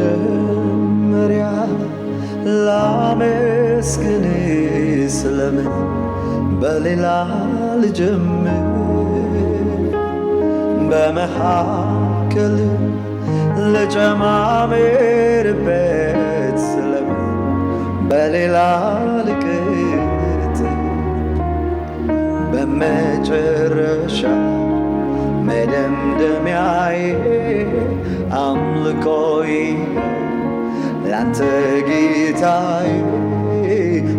በመጀመሪያ ላመስግን ስለምን በሌላ ልጀምር በመካከል ልጨማምርበት ስለምን በሌላ ልቅጥ በመጨረሻ መደምደሚያዬ አምልኮዬ ላንተ ጌታዬ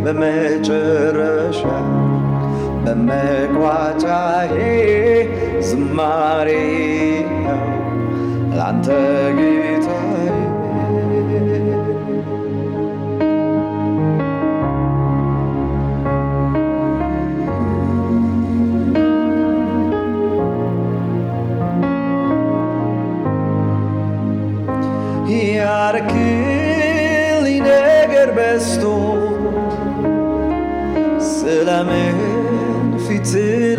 በመጨረሻ በመቋጫዬ ዝማሬ ላንተ ጌታዬ ያረክልኝ ነገር በዝቶ ስለምን ፊት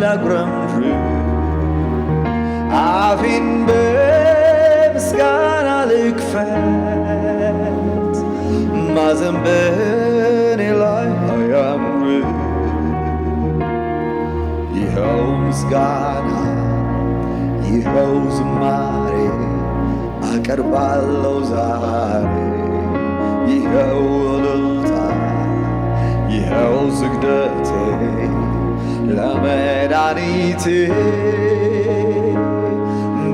ላጉረምርም አፌን በምስጋና ልክፈት ማዘን በኔ ላይ አያምር ይኸው ምስጋና ይኸው ዝማሬ አቀርባለሁ ዛሬ ይኸው እልልታ ይኸው ስግደቴ ለመድኃኒቴ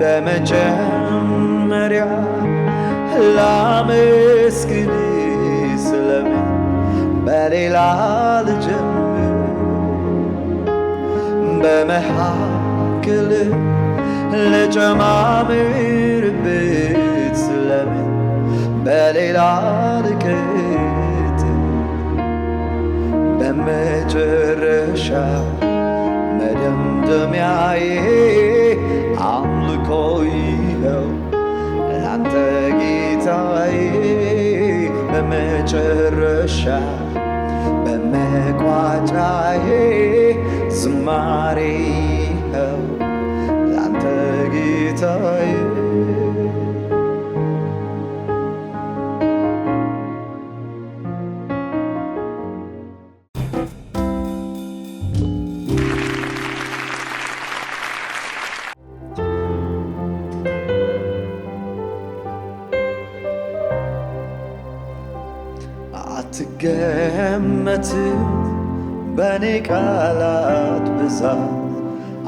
በመጀመሪያ ላመስግን ስለምን በሌላ ልጀምር በመካከል ልጨማምርበት ስለምን በሌላ ልቅጥ በመጨረሻ መደምደሚያዬ አምልኮ ይኸው ላንተ ጌታዬ በመጨረሻ በመቋጫዬ ዝማሬ ይኸው ላንተ ጌታዬ አትገመትም በኔ ቃላት ብዛት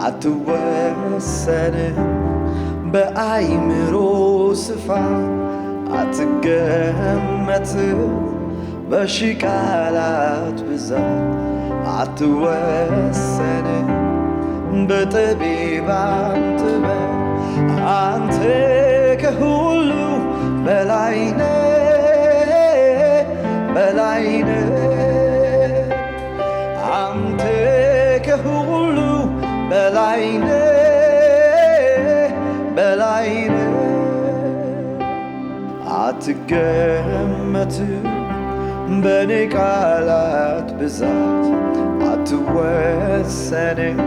አትወሰንም በአይምሮ ስፋት አትገመትም በሺ ቃላት ብዛት አትወሰንም በጠቢባን ጥበብ አንተ ከሁሉ በላይ ነህ በላይ ነህ አንተ ከሁሉ በላይ ነህ በላይ ነህ አትገመትም በኔ ቃላት ብዛት አትወሰንም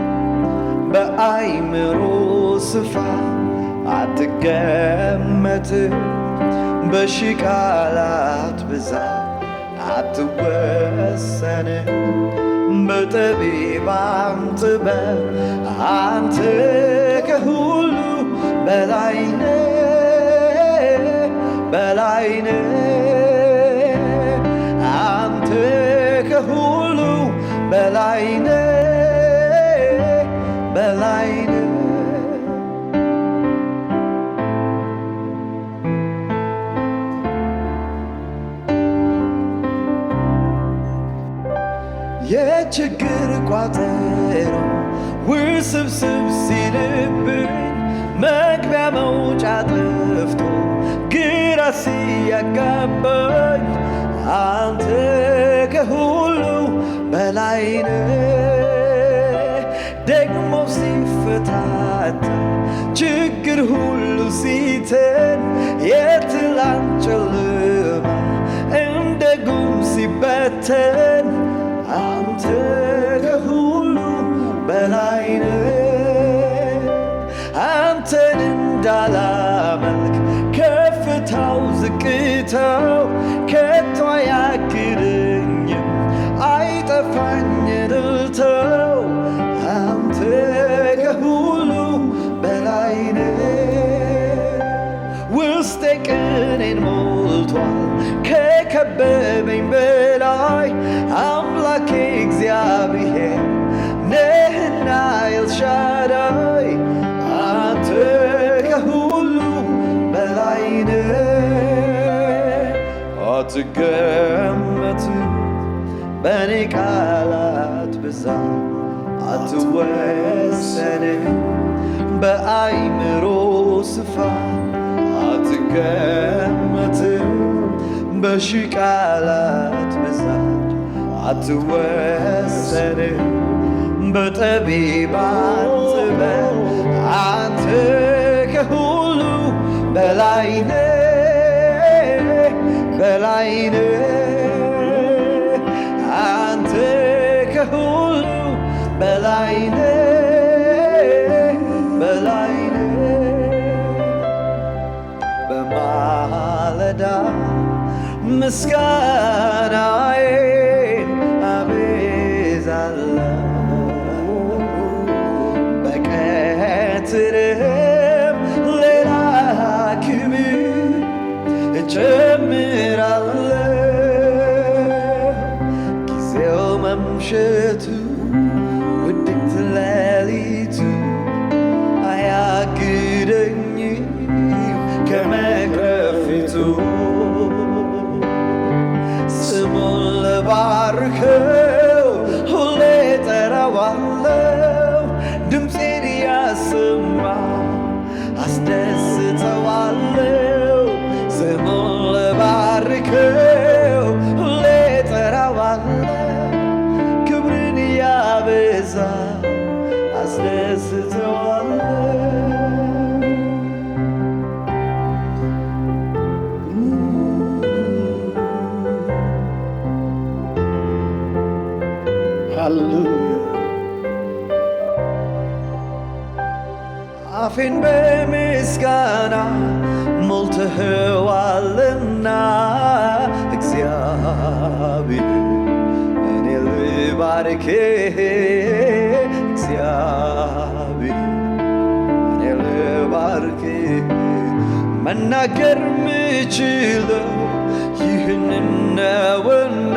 በአይምሮ ስፋት አትገመትም በሺ ቃላት ብዛት አትወሰንም በጠቢባን ጥበብ አንተ ከሁሉ በላይ ነህ በላይ ነህ አንተ ከሁሉ በላይ ነህ በላይ ነህ የችግር ቋጠሮ ውስብስብ ሲልብኝ መግቢያ መውጫ ጠፍቶ ግራ ሲያጋባኝ አንተ ከሁሉ በላይ ነህ ደግሞ ሲፈታታ ችግር ሁሉ ሲተን የትላንት ጨለማ እንደ ጉም ሲበተን አንተ ከሁሉ በላይ ነህ አንተን እንዳላመልክ ከፍታው ዝቅታው ከቶ አያግደኝም አይጠፋኝ እልልታው አንተ ከሁሉ በላይ ነህ ውስጤ ቅኔን ሞልቷል ከከበበኝ በላይ አምላኬ እግዚአብሔር ነህና ኤልሻዳይ አንተ ከሁሉ በላይ ነህ አትገመትም በኔ ቃላት ብዛት አትወሰንም በአይምሮ ስፋት አትገመትም በሺህ ቃላት ብዛት አትወሰንም በጠቢባን ጥበብ አንተ ከሁሉ በላይ ነህ በላይ ነህ አንተ ከሁሉ በላይ ነህ በላይ ነህ በማለዳ ምስጋናዬን አበዛለሁ በቀትርም ሌላ ክብር እጨምራለሁ ጊዜው መምሸቱ ውድቅት ሌሊቱ አያግደኝም ከመቅረብ ፊቱ ስሙን ልባርከው ሁሌ ጠራዋለሁ ድምፄን ያሰማው አስደስተዋለሁ ስሙን ልባርከው ሁሌ ጠራዋለሁ ክብርን ያበዛ አስደስተዋለሁ አፌን በምስጋና ሞልተኸዋልና እግዚአብሔር እኔ ልባርክህ እግዚአብሔር እኔ ልባርክህ መናገር ምችለው ይህንን ነውና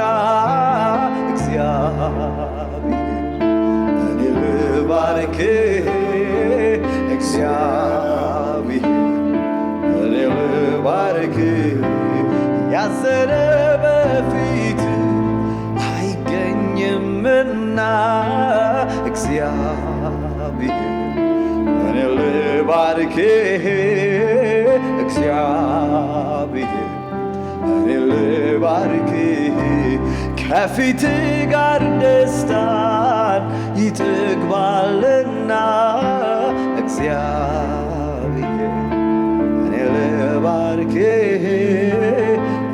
እግዚአብሔር እኔ ልባርክህ እግዚአብሔር እኔ ልባርክህ ያዘነ በፊት አይገኝምና እግዚአብሔር እኔ ልባርክህ እግዚአብሔር እኔ ልባርክህ ከፊት ጋር ደስታን ይጠግባልና እግዚአብሔር እኔ ልባርክህ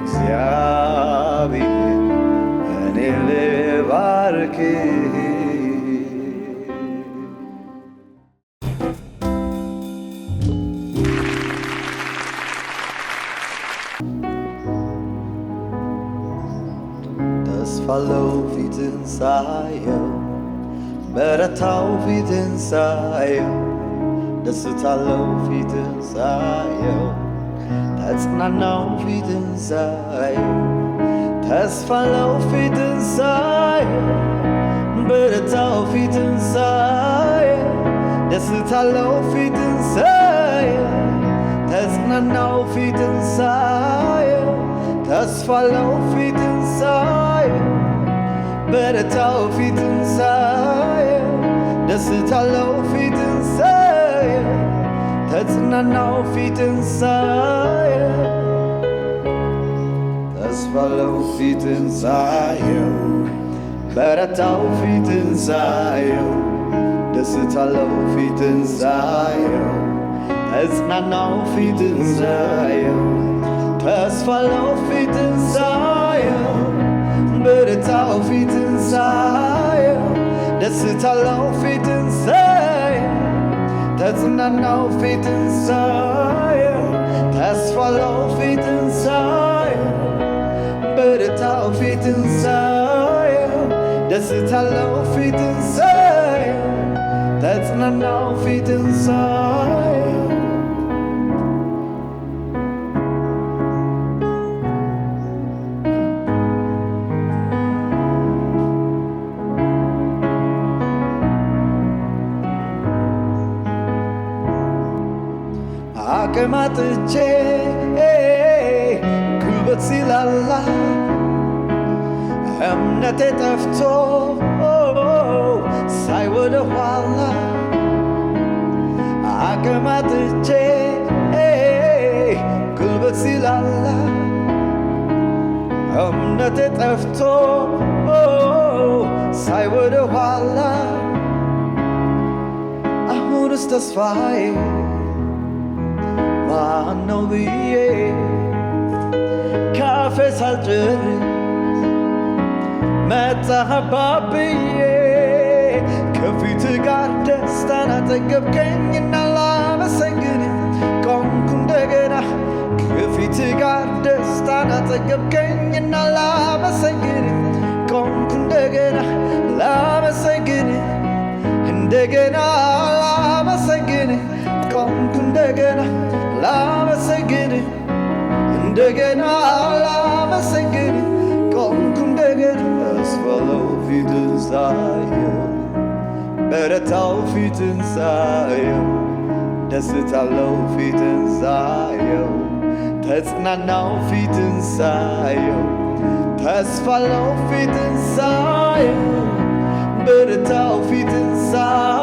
እግዚአብሔር እኔ ልባርክህ ተስፋለው ፊትን ሳየው በረታው ፊትን ሳየው ደስታለው ፊትን ሳየው ተጽናናው ፊትን ሳየው ተስፋለው ፊትን ሳየው በረታው ፊትን ሳየው ደስታለው ፊትን ሳየው ተጽናናው ፊትን ሳየው ተስፋለው ፊትን ሳየው በረታው ፊትን ሳየው ደስታለው ፊትን ሳየው ተጽናናው ፊትን ሳየው ተስፋለው ፊትን ሳየው በረታው ፊትን ሳየው ደስታለው ፊትን ሳየው ተጽናናው ፊትን ሳየው ተስፋለው ፊትን ሳየው በረታው ፊትን ሳየው ደስታለው ፊትን ሳየው ተጽናናው ፊትን ሳየው ተስፋለው ፊትን ሳየው ደስታለው ፊትን ሳየው ተጽናናው ፊትን ሳየው አቅም አጥቼ ጉልበት ሲላላ እምነቴ ጠፍቶ ሳይ ወደ ኋላ አቅም አጥቼ ጉልበት ሲላላ እምነቴ ጠፍቶ ሳይ ወደ ኋላ አሁንስ ተስፋዬ ማነው ብዬ ካፌ ሳልጨርስ መጣህባ ብዬ ከፊት ጋር ደስታን አጠገብከኝና ላመሰግን ቆምኩ እንደገና ከፊት ጋር ደስታን አጠገብከኝና ላመሰግን ቆምኩ እንደገና ላመሰግን እንደገና ላመሰግን ቆምኩ እንደገና ላመሰግን እንደገና ላመሰግን ቆምኩ እንደገና ተስፋለው ፊትን ሳየው በረታው ፊትን ሳየው ደስታለው ፊትን ሳየው ተጽናናው ፊትን ሳየው ተስፋለው ፊትን ሳየው በረታው ፊትን ሳየው